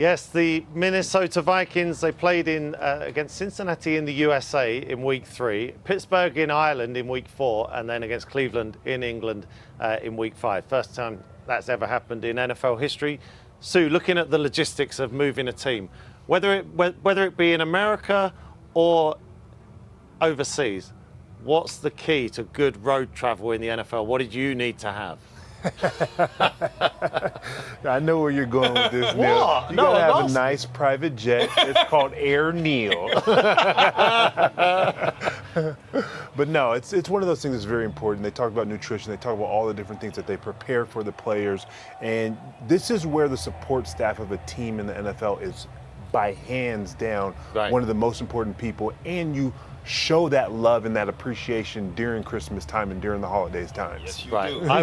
Yes, the Minnesota Vikings, they played in against Cincinnati in the USA in week 3, Pittsburgh in Ireland in week 4, and then against Cleveland in England in week 5. First time that's ever happened in NFL history. Sue, looking at the logistics of moving a team, whether it be in America or overseas, what's the key to good road travel in the NFL? What did you need to have? I know where you're going with this, Neil. What? You No, gotta I'm have asking. a nice private jet. It's called Air Neil. But no, it's one of those things that's very important. They talk about nutrition. They talk about all the different things that they prepare for the players. And this is where the support staff of a team in the NFL is, by hands down, one of the most important people. And you show that love and that appreciation during Christmas time and during the holidays times. Yes, you Right. do. I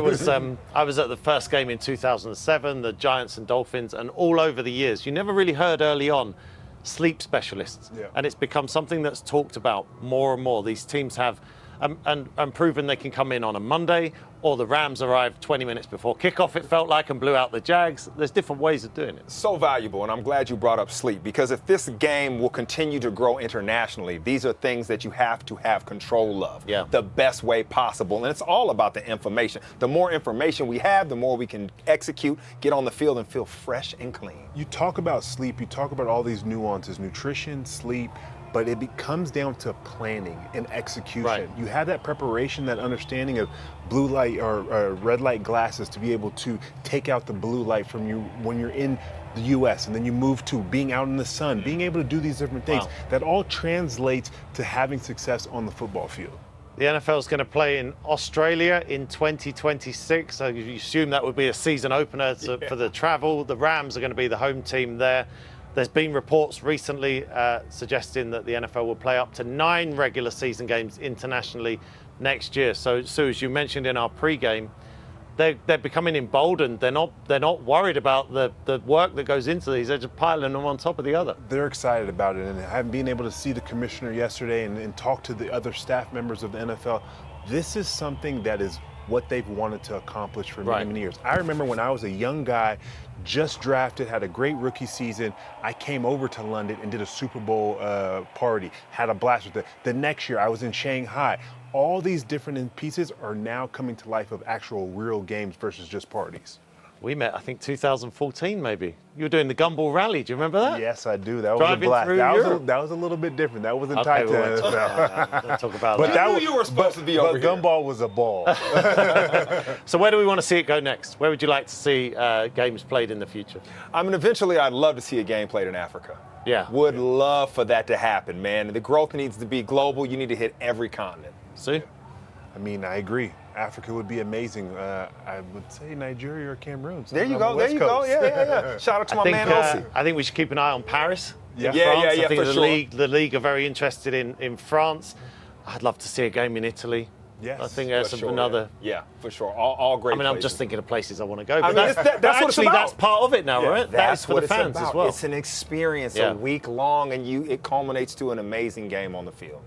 was at the first game in 2007, the Giants and Dolphins, and all over the years, you never really heard early on sleep specialists. Yeah. And it's become something that's talked about more and more. These teams have and proven they can come in on a Monday, or the Rams arrived 20 minutes before kickoff, it felt like, and blew out the Jags. There's different ways of doing it. So valuable, and I'm glad you brought up sleep, because if this game will continue to grow internationally, these are things that you have to have control of the best way possible. And it's all about the information. The more information we have, the more we can execute, get on the field, and feel fresh and clean. You talk about sleep, you talk about all these nuances, nutrition, sleep, but it comes down to planning and execution. Right. You have that preparation, that understanding of blue light or red light glasses to be able to take out the blue light from you when you're in the U.S. and then you move to being out in the sun, being able to do these different things. Wow. That all translates to having success on the football field. The NFL is going to play in Australia in 2026. So you assume that would be a season opener for the travel. The Rams are going to be the home team there. There's been reports recently suggesting that the NFL will play up to 9 regular season games internationally next year. So as you mentioned in our pre-game, they're becoming emboldened. They're not worried about the work that goes into these. They're just piling them on top of the other. They're excited about it, and having been able to see the commissioner yesterday and talk to the other staff members of the NFL, this is something that is what they've wanted to accomplish for many, many years. I remember when I was a young guy, just drafted, had a great rookie season, I came over to London and did a Super Bowl party, had a blast with it. The next year I was in Shanghai. All these different pieces are now coming to life of actual real games versus just parties. We met, I think, 2014 maybe. You were doing the Gumball Rally. Do you remember that? Yes, I do. That was Driving a blast. through That was a little bit different. That wasn't tied to we'll NFL. don't talk about But that. I knew you were supposed to be over here. Gumball was a ball. So where do we want to see it go next? Where would you like to see games played in the future? I mean, eventually I'd love to see a game played in Africa. Yeah. Would love for that to happen, man. The growth needs to be global. You need to hit every continent. Sue? I mean, I agree. Africa would be amazing. I would say Nigeria or Cameroon. There you on go. the There West you go. Coast. Yeah. Shout out to my man, Elsie. I think we should keep an eye on Paris. Yeah. In Yeah, France. yeah, I think for sure. the league are very interested in France. I'd love to see a game in Italy. Yes, I think there's For sure, another. Yeah, for sure. All great I mean, I'm places. just thinking of places I want to go. I But mean, that's what it's actually, about. that's part of it now, Yeah, right? That That's is for what the fans it's about. as well. It's an experience, Yeah. a week long, and it culminates to an amazing game on the field.